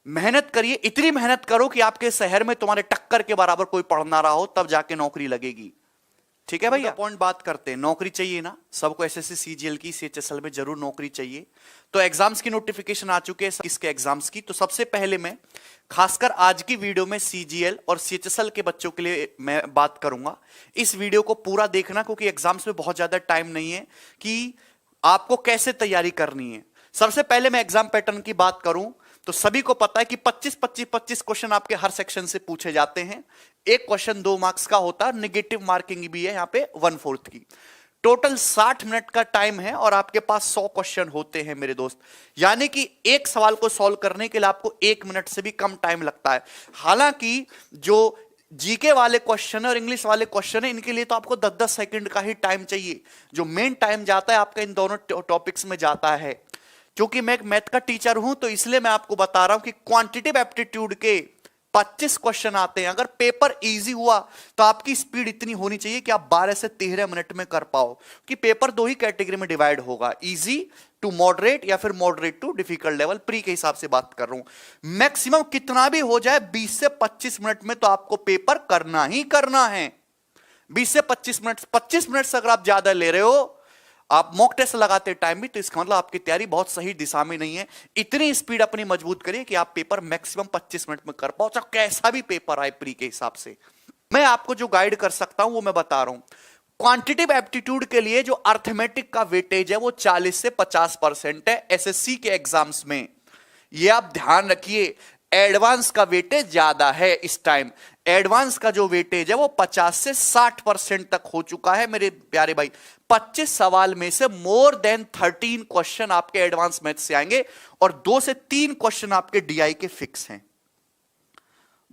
मेहनत करिए, इतनी मेहनत करो कि आपके शहर में तुम्हारे टक्कर के बराबर कोई पढ़ ना रहा हो, तब जाके नौकरी लगेगी। ठीक है भैया, पॉइंट बात करते हैं। नौकरी चाहिए ना सबको, एसएससी सीजीएल की, सीएचएसएल में जरूर नौकरी चाहिए। तो एग्जाम्स की नोटिफिकेशन आ चुके हैं, किसके एग्जाम्स की। तो सबसे पहले मैं खासकर आज की वीडियो में सीजीएल और सीएचएसएल के बच्चों के लिए मैं बात करूंगा। इस वीडियो को पूरा देखना, क्योंकि एग्जाम्स में बहुत ज्यादा टाइम नहीं है कि आपको कैसे तैयारी करनी है। सबसे पहले मैं एग्जाम पैटर्न की बात करूं तो सभी को पता है कि 25 क्वेश्चन आपके हर सेक्शन से पूछे जाते हैं। एक क्वेश्चन 2 मार्क्स का होता है, नेगेटिव मार्किंग भी है यहां पे 1/4 की। टोटल 60 मिनट का टाइम है और आपके पास 100 क्वेश्चन होते हैं मेरे दोस्त। यानी कि एक सवाल को सॉल्व करने के लिए आपको 1 मिनट से भी कम टाइम लगता है। हालांकि जो जीके वाले क्वेश्चन है और इंग्लिश वाले क्वेश्चन है, इनके लिए तो आपको 10-10 सेकंड का ही टाइम चाहिए। जो मेन टाइम जाता है आपका इन दोनों टॉपिक्स में जाता है। क्योंकि मैं एक मैथ का टीचर हूं तो इसलिए मैं आपको बता रहा हूं कि क्वांटिटेटिव एप्टीट्यूड के 25 क्वेश्चन आते हैं। अगर पेपर इजी हुआ तो आपकी स्पीड इतनी होनी चाहिए कि आप 12 से 13 मिनट में कर पाओ। कि पेपर 2 ही कैटेगरी में डिवाइड होगा, इजी टू मॉडरेट या फिर moderate to difficult level. Pre के हिसाब से बात कर रहा हूं। मैक्सिमम कितना भी हो जाए 20 से 25 मिनट में तो आपको पेपर करना ही करना है। 20 से 25 मिनट, 25 मिनट से अगर आप ज्यादा ले रहे हो, आप मॉक टेस्ट लगाते टाइम भी, तो इसका मतलब आपकी तैयारी बहुत सही दिशा में नहीं है। इतनी स्पीड अपनी मजबूत करिए कि आप पेपर मैक्सिमम 25 मिनट में कर पाओ, चाहे कैसा भी पेपर आए प्री के हिसाब से। मैं आपको जो गाइड कर सकता हूं वो मैं बता रहा हूं। क्वांटिटेटिव एप्टीट्यूड के लिए जो अर्थमेटिक का वेटेज है वो 40 से 50% है एसएससी के एग्जाम्स में। ये आप ध्यान रखिए। एडवांस का वेटेज ज्यादा है इस टाइम। एडवांस का जो वेटेज है वो 50 से 60% तक हो चुका है मेरे प्यारे भाई। 25 सवाल में से मोर देन 13 क्वेश्चन आपके एडवांस मैथ से आएंगे और 2 से 3 क्वेश्चन आपके डीआई के फिक्स हैं।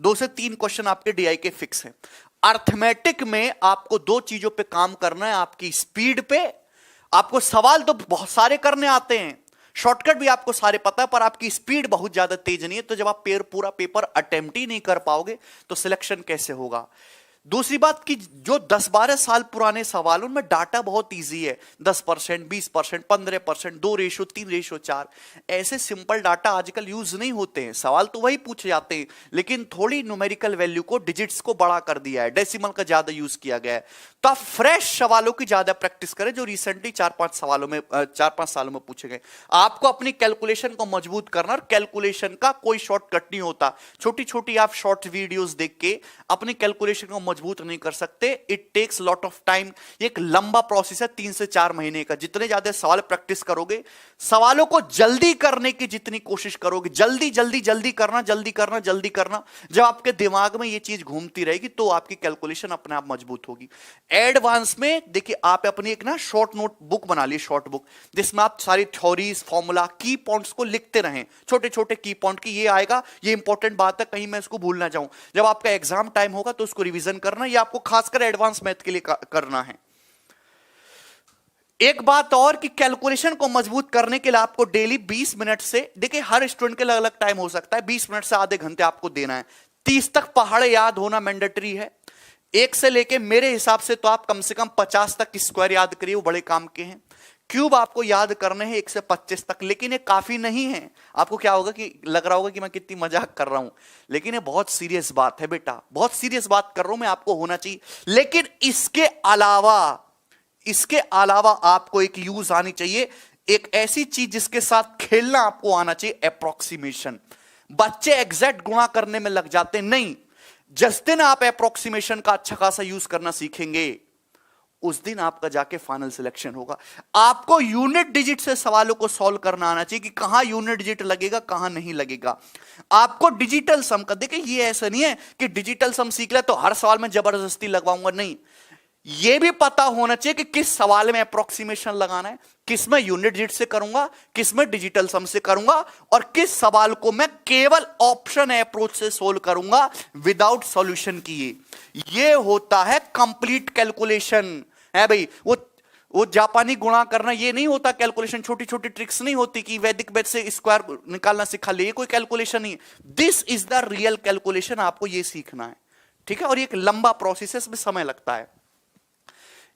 2 से 3 क्वेश्चन आपके डीआई के फिक्स हैं। अर्थमेटिक में आपको 2 चीजों पे काम करना है, आपकी स्पीड पे। आपको सवाल तो बहुत सारे करने आते हैं, शॉर्टकट भी आपको सारे पता है, पर आपकी स्पीड बहुत ज्यादा तेज नहीं है। तो जब आप पूरा पेपर अटेम्प्ट ही नहीं कर पाओगे तो सिलेक्शन कैसे होगा। दूसरी बात कि जो 10-12 साल पुराने सवाल उनमें डाटा बहुत इजी है। 10%, 20%, 15%, 2:3:4 ऐसे सिंपल डाटा आजकल यूज नहीं होते हैं। सवाल तो वही पूछे जाते हैं, लेकिन थोड़ी न्यूमेरिकल वैल्यू को, डिजिट्स को बड़ा कर दिया है, डेसिमल का ज्यादा यूज किया गया है। तो आप फ्रेश सवालों की ज्यादा प्रैक्टिस करें जो रिसेंटली 4-5 सालों में पूछे गए। आपको अपनी कैलकुलेशन को मजबूत करना, और कैलकुलेशन का कोई शॉर्टकट नहीं होता। छोटी छोटी आप शॉर्ट वीडियोस देख के अपनी कैलकुलेशन को मजबूत नहीं कर सकते। It takes lot of time. एक लंबा प्रोसेस है, 3 से 4 महीने का। जितने ज्यादा सवाल प्रैक्टिस करोगे, सवालों को जल्दी करने की जितनी कोशिश करोगे, जल्दी जल्दी जल्दी करना, जल्दी करना, जल्दी करना, जब आपके दिमाग में ये चीज घूमती रहेगी तो आपकी कैलकुलेशन अपने आप मजबूत होगी। एडवांस में देखिए, आप अपनी एक ना शॉर्ट नोट बुक बना ली, शॉर्ट बुक, जिसमें आप सारी थ्योरीज, फॉर्मूला, की पॉइंट्स को लिखते रहें। छोटे छोटे की पॉइंट की ये आएगा, ये इंपॉर्टेंट बात है, कहीं मैं इसको भूल ना जाऊं। जब आपका एग्जाम टाइम होगा तो उसको रिवीजन करना। ये आपको खासकर एडवांस मैथ के लिए करना है। एक बात और कि कैलकुलेशन को मजबूत करने के लिए आपको डेली 20 मिनट से, देखिए हर स्टूडेंट के अलग अलग टाइम हो सकता है, 20 मिनट से आधे घंटे आपको देना है। 30 तक पहाड़े याद होना मैंडेटरी है। 1 से लेके मेरे हिसाब से तो आप कम से कम 50 तक स्क्वायर याद करिए, वो बड़े काम के हैं। क्यूब आपको याद करने हैं 1 से 25 तक, लेकिन ये काफी नहीं है। आपको क्या होगा कि लग रहा होगा कि मैं कितनी मजाक कर रहा हूं, लेकिन ये बहुत सीरियस बात है बेटा, बहुत सीरियस बात कर रहा हूं मैं, आपको होना चाहिए। लेकिन इसके अलावा आपको एक यूज आनी चाहिए, एक ऐसी चीज जिसके साथ खेलना आपको आना चाहिए, अप्रोक्सीमेशन। बच्चे एग्जैक्ट गुणा करने में लग जाते नहीं। जिस दिन आप अप्रोक्सीमेशन का अच्छा खासा यूज करना सीखेंगे, उस दिन आपका जाके फाइनल सिलेक्शन होगा। आपको यूनिट डिजिट से सवालों को सॉल्व करना आना चाहिए कि कहां यूनिट डिजिट लगेगा, कहां नहीं लगेगा। आपको डिजिटल सम का, देखिए ये ऐसा नहीं है कि डिजिटल सम सीख ले तो हर सवाल में जबरदस्ती लगवाऊंगा, नहीं। यह भी पता होना चाहिए कि किस सवाल में अप्रोक्सीमेशन लगाना है, किस में यूनिट डिजिट से करूंगा, किस में डिजिटल सम से करूंगा, और किस सवाल को मैं केवल ऑप्शन अप्रोच से सोल्व करूंगा विदाउट सॉल्यूशन किए। यह होता है कंप्लीट कैलकुलेशन है भाई। वो जापानी गुणा करना ये नहीं होता कैलकुलेशन, छोटी छोटी ट्रिक्स नहीं होती कि वैदिक मैथ से स्क्वायर निकालना सिखा ले, ये कोई कैलकुलेशन नहीं है। This is the real calculation, आपको ये सीखना है, ठीक है। और ये एक लंबा प्रोसेस है, इसमें समय लगता है।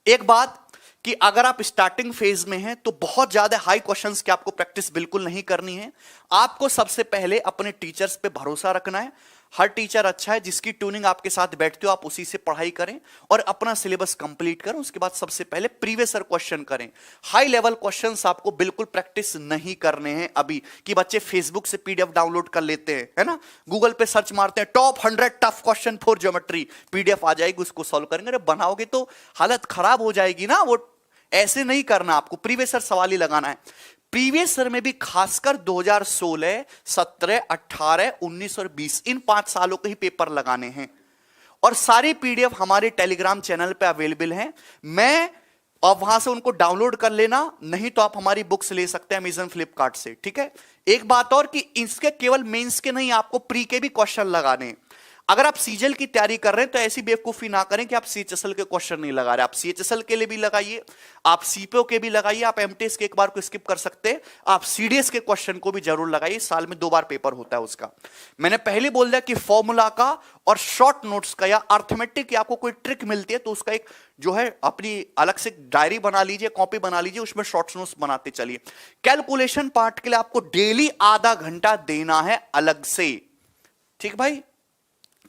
एक बात कि अगर आप स्टार्टिंग फेज में हैं तो बहुत ज्यादा हाई क्वेश्चंस की आपको प्रैक्टिस बिल्कुल नहीं करनी है। आपको सबसे पहले अपने टीचर्स पे भरोसा रखना है। हर टीचर अच्छा है, जिसकी ट्यूनिंग आपके साथ बैठते हो आप उसी से पढ़ाई करें और अपना सिलेबस कंप्लीट करें। उसके बाद सबसे पहले प्रीवियस ईयर क्वेश्चन करें। हाई लेवल क्वेश्चंस आपको बिल्कुल प्रैक्टिस नहीं करने हैं अभी, कि बच्चे फेसबुक से पीडीएफ डाउनलोड कर लेते हैं, है ना, गूगल पे सर्च मारते हैं top 100 tough question for geometry, PDF आ जाएगी, उसको सॉल्व करेंगे। अरे बनाओगे तो हालत खराब हो जाएगी ना, वो ऐसे नहीं करना, आपको प्रीवियस ईयर सवाल ही लगाना है। प्रीवियस ईयर में भी खासकर 2016, 17, 18, 19 और 20 इन 5 सालों के ही पेपर लगाने हैं और सारी पीडीएफ हमारे टेलीग्राम चैनल पे अवेलेबल हैं। मैं अब वहां से उनको डाउनलोड कर लेना, नहीं तो आप हमारी बुक्स ले सकते हैं अमेज़न फ्लिपकार्ट से, ठीक है। एक बात और कि इसके केवल मेंस के नहीं, आपको प्री के भी क्वेश्चन लगाने हैं। अगर आप सीजीएल की तैयारी कर रहे हैं तो ऐसी बेवकूफी ना करें कि आप सीएचएसएल के क्वेश्चन नहीं लगा रहे। आप सीएचएसएल के लिए भी लगाइए, आप सीपीओ के भी लगाइए, आप एमटीएस के एक बार को स्किप कर सकते हैं, आप सीडीएस के क्वेश्चन को भी जरूर लगाइए। साल में 2 बार पेपर होता है उसका। मैंने पहले बोल दिया कि फॉर्मूला का और शॉर्ट नोट्स का या अर्थमेटिक की आपको कोई ट्रिक मिलती है तो उसका एक जो है अपनी अलग से डायरी बना लीजिए, कॉपी बना लीजिए, उसमें शॉर्ट नोट्स बनाते चलिए। कैलकुलेशन पार्ट के लिए आपको डेली आधा घंटा देना है अलग से, ठीक भाई।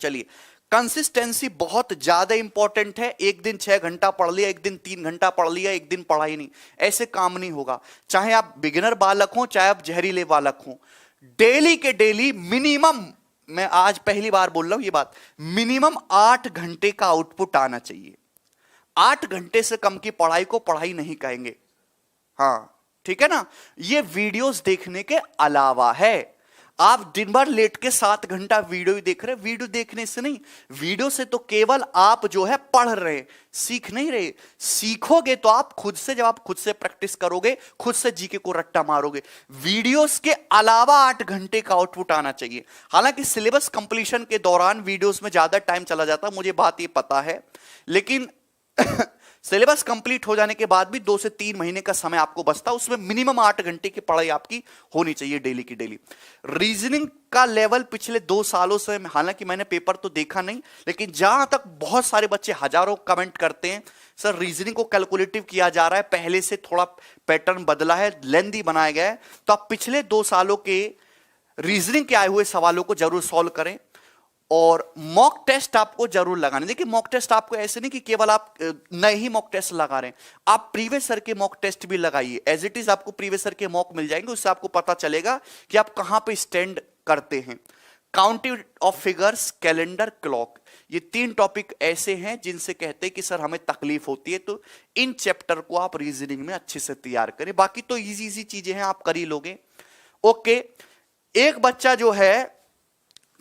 चलिए, कंसिस्टेंसी बहुत ज्यादा इंपॉर्टेंट है। एक दिन 6 घंटा पढ़ लिया, एक दिन 3 घंटा पढ़ लिया, एक दिन पढ़ा ही नहीं, ऐसे काम नहीं होगा। चाहे आप बिगिनर बालक हो, चाहे आप जहरीले बालक हो, डेली के डेली मिनिमम, मैं आज पहली बार बोल रहा हूं ये बात, मिनिमम 8 घंटे का आउटपुट आना चाहिए। 8 घंटे से कम की पढ़ाई को पढ़ाई नहीं कहेंगे, हाँ ठीक है ना। ये वीडियोस देखने के अलावा है। आप दिन भर लेट के 7 घंटा वीडियो ही देख रहे, वीडियो देखने से नहीं, वीडियो से तो केवल आप जो है पढ़ रहे, सीख नहीं रहे। सीखोगे तो आप खुद से, जब आप खुद से प्रैक्टिस करोगे, खुद से जीके को रट्टा मारोगे। वीडियोस के अलावा 8 घंटे का आउटपुट आना चाहिए। हालांकि सिलेबस कंप्लीशन के दौरान वीडियोस में ज्यादा टाइम चला जाता, मुझे बात ये पता है, लेकिन सिलेबस कंप्लीट हो जाने के बाद भी 2 से 3 महीने का समय आपको बचता, उसमें मिनिमम 8 घंटे की पढ़ाई आपकी होनी चाहिए डेली की डेली। रीजनिंग का लेवल पिछले 2 सालों से, हालांकि मैंने पेपर तो देखा नहीं, लेकिन जहां तक बहुत सारे बच्चे हजारों कमेंट करते हैं, सर रीजनिंग को कैलकुलेटिव किया जा रहा है, पहले से थोड़ा पैटर्न बदला है, लेंथी बनाया गया है, तो आप पिछले 2 सालों के रीजनिंग के आए हुए सवालों को जरूर सॉल्व करें और मॉक टेस्ट आपको जरूर लगाने। देखिए, मॉक टेस्ट आपको ऐसे नहीं कि केवल आप नए ही मॉक टेस्ट लगा रहे हैं, आप प्रीवियस ईयर के मॉक टेस्ट भी लगाइए। एज इट इज आपको प्रीवियस ईयर के मॉक मिल जाएंगे, उससे आपको पता चलेगा कि आप कहां पे स्टैंड करते हैं। Counting of figures, calendar, clock, ये 3 टॉपिक ऐसे हैं जिनसे कहते हैं कि सर हमें तकलीफ होती है, तो इन चैप्टर को आप रीजनिंग में अच्छे से तैयार करें। बाकी तो इजी इजी चीजें हैं, आप कर ही लोगे। ओके, एक बच्चा जो है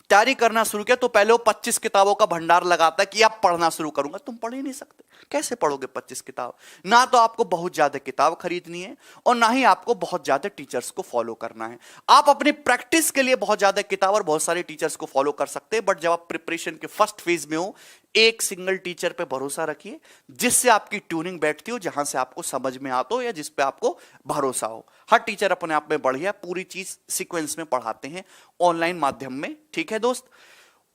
तैयारी करना शुरू किया तो पहले वो 25 किताबों का भंडार लगाता है कि आप पढ़ना शुरू करूंगा। तुम पढ़ ही नहीं सकते, कैसे पढ़ोगे 25 किताब? ना तो आपको बहुत ज्यादा किताब खरीदनी है और ना ही आपको बहुत ज्यादा टीचर्स को फॉलो करना है। आप अपनी प्रैक्टिस के लिए बहुत ज्यादा किताब और बहुत सारे टीचर्स को फॉलो कर सकते हैं, बट जब आप प्रिपरेशन के फर्स्ट फेज में हो, एक सिंगल टीचर पे भरोसा रखिए जिससे आपकी ट्यूनिंग बैठती हो, जहां से आपको समझ में आता हो या जिस पे आपको भरोसा हो। हर टीचर अपने आप में बढ़िया, पूरी चीज सीक्वेंस में पढ़ाते हैं ऑनलाइन माध्यम में, ठीक है दोस्त।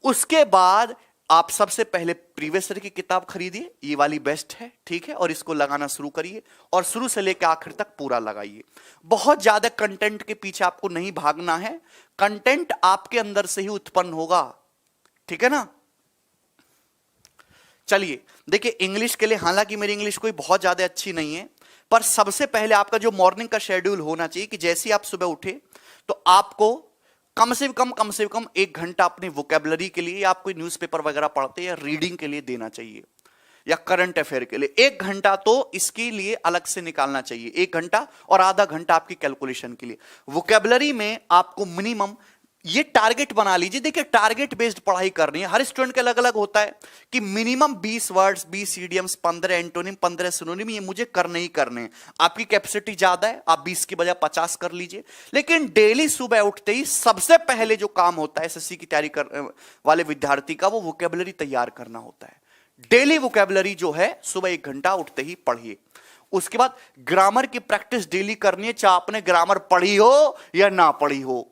उसके बाद आप सबसे पहले प्रीवियस ईयर की किताब खरीदिए, ये वाली बेस्ट है, ठीक है, और इसको लगाना शुरू करिए और शुरू से लेकर आखिर तक पूरा लगाइए। बहुत ज्यादा कंटेंट के पीछे आपको नहीं भागना है, कंटेंट आपके अंदर से ही उत्पन्न होगा, ठीक है ना। चलिए देखिए, इंग्लिश के लिए, हालांकि मेरी इंग्लिश कोई बहुत ज्यादा अच्छी नहीं है, पर सबसे पहले आपका जो मॉर्निंग का शेड्यूल होना चाहिए कि जैसे ही आप सुबह उठे तो आपको कम से कम 1 घंटा अपनी वोकेबलरी के लिए, या आप कोई न्यूज़पेपर वगैरह पढ़ते हैं या रीडिंग के लिए देना चाहिए, या करंट अफेयर के लिए 1 घंटा तो इसके लिए अलग से निकालना चाहिए। 1 घंटा और आधा घंटा आपकी कैलकुलेशन के लिए। वोकेबलरी में आपको मिनिमम ये टारगेट बना लीजिए। देखिए, टारगेट बेस्ड पढ़ाई करनी है, हर स्टूडेंट का अलग अलग होता है कि minimum 20 words, 20 idioms, 15 antonym, 15 synonym, ये मुझे करने ही करने हैं। आपकी कैपेसिटी ज्यादा है, आप 20 की बजाय 50 कर लीजिए, लेकिन डेली सुबह उठते ही सबसे पहले जो काम होता है एसएससी की तैयारी करने वाले विद्यार्थी का, वो वोकेबलरी तैयार करना होता है। डेली वोकेबलरी जो है सुबह 1 घंटा उठते ही पढ़िए। उसके बाद ग्रामर की प्रैक्टिस डेली करनी है, चाहे आपने ग्रामर पढ़ी हो या ना पढ़ी हो,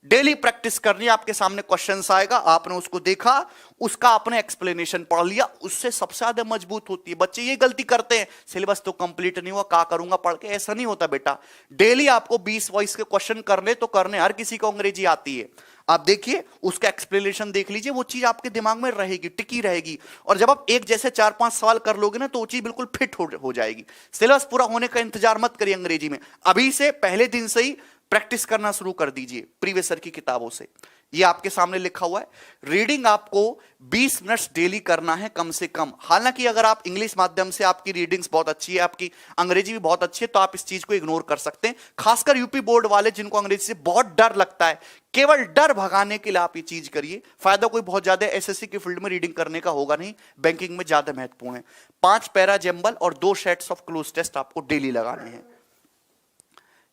डेली प्रैक्टिस करनी है। आपके सामने क्वेश्चंस आएगा, आपने उसको देखा, उसका आपने एक्सप्लेनेशन पढ़ लिया, उससे सबसे ज्यादा मजबूत होती है। बच्चे ये गलती करते हैं, सिलेबस तो कंप्लीट नहीं हुआ, क्या करूंगा पढ़ के। ऐसा नहीं होता बेटा, डेली आपको 20 वॉइस के क्वेश्चन करने तो करने, हर किसी को अंग्रेजी आती है। आप देखिए, उसका एक्सप्लेनेशन देख लीजिए, वो चीज आपके दिमाग में रहेगी, टिकी रहेगी। और जब आप एक जैसे 4-5 सवाल कर लोगे ना, तो वो चीज बिल्कुल फिट हो जाएगी। सिलेबस पूरा होने का इंतजार मत करिए अंग्रेजी में, अभी से पहले दिन से ही प्रैक्टिस करना शुरू कर दीजिए प्रीवियस ईयर की किताबों से। ये आपके सामने लिखा हुआ है, रीडिंग आपको 20 मिनट्स डेली करना है कम से कम। हालांकि अगर आप इंग्लिश माध्यम से, आपकी रीडिंग्स बहुत अच्छी है, आपकी अंग्रेजी भी बहुत अच्छी है, तो आप इस चीज को इग्नोर कर सकते हैं। खासकर यूपी बोर्ड वाले जिनको अंग्रेजी से बहुत डर लगता है, केवल डर भगाने के लिए आप ये चीज करिए। फायदा कोई बहुत ज्यादा एसएससी की फील्ड में रीडिंग करने का होगा नहीं, बैंकिंग में ज्यादा महत्वपूर्ण है। 5 पैरा जंबल और 2 सेट्स ऑफ क्लोज टेस्ट आपको डेली लगाने हैं।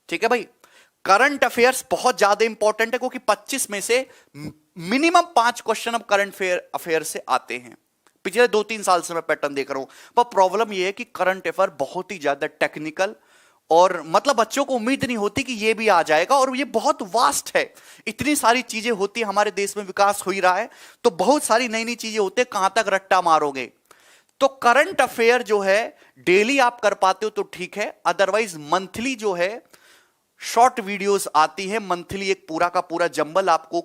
ठीक है भाई। करंट अफेयर्स बहुत ज्यादा इंपॉर्टेंट है, क्योंकि 25 में से मिनिमम 5 क्वेश्चन अब करंट अफेयर से आते हैं। पिछले 2-3 साल से मैं पैटर्न देख रहा हूं। पर प्रॉब्लम यह है कि करंट अफेयर बहुत ही ज्यादा टेक्निकल, और मतलब बच्चों को उम्मीद नहीं होती कि ये भी आ जाएगा, और ये बहुत वास्ट है। इतनी सारी चीजें होती है, हमारे देश में विकास हो ही रहा है, तो बहुत सारी नई नई चीजें होती है, कहां तक रट्टा मारोगे। तो करंट अफेयर जो है डेली आप कर पाते हो तो ठीक है, अदरवाइज मंथली जो है शॉर्ट वीडियोस आती है। मंथली एक पूरा का पूरा जंबल आपको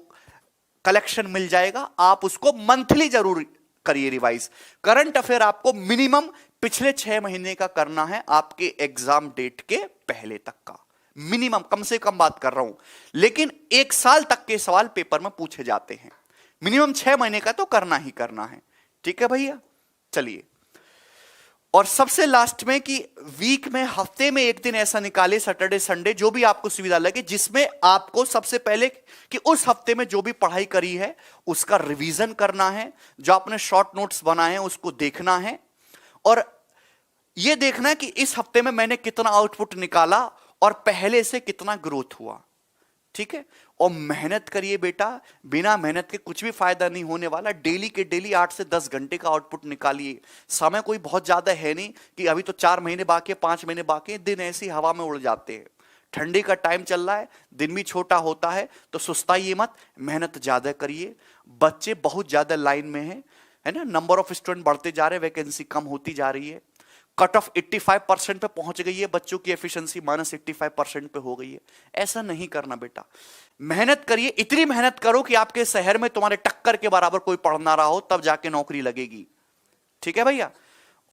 कलेक्शन मिल जाएगा, आप उसको मंथली जरूर करिए रिवाइज। करंट अफेयर आपको मिनिमम पिछले 6 महीने का करना है, आपके एग्जाम डेट के पहले तक का मिनिमम, कम से कम बात कर रहा हूं। लेकिन 1 साल तक के सवाल पेपर में पूछे जाते हैं, मिनिमम 6 महीने का तो करना ही करना है। ठीक है भैया, चलिए। और सबसे लास्ट में कि वीक में, हफ्ते में एक दिन ऐसा निकाले, सैटरडे संडे, जो भी आपको सुविधा लगे, जिसमें आपको सबसे पहले कि उस हफ्ते में जो भी पढ़ाई करी है उसका रिवीजन करना है, जो आपने शॉर्ट नोट्स बनाए हैं उसको देखना है, और यह देखना है कि इस हफ्ते में मैंने कितना आउटपुट निकाला और पहले से कितना ग्रोथ हुआ। ठीक है। और मेहनत करिए बेटा, बिना मेहनत के कुछ भी फायदा नहीं होने वाला। डेली के डेली 8 से 10 घंटे का आउटपुट निकालिए। समय कोई बहुत ज्यादा है नहीं कि अभी तो 4 महीने बाकी है, 5 महीने बाकी है, दिन ऐसी हवा में उड़ जाते हैं। ठंडी का टाइम चल रहा है, दिन भी छोटा होता है, तो सुस्ताइए मत, मेहनत ज्यादा करिए। बच्चे बहुत ज्यादा लाइन में है ना, नंबर ऑफ स्टूडेंट बढ़ते जा रहे हैं, वैकेंसी कम होती जा रही है। कट ऑफ 85% पे पहुंच गई है, बच्चों की एफिशिएंसी -85% पे हो गई है। ऐसा नहीं करना बेटा, मेहनत करिए, इतनी मेहनत करो कि आपके शहर में तुम्हारे टक्कर के बराबर कोई पढ़ ना रहा हो, तब जाके नौकरी लगेगी। ठीक है भैया।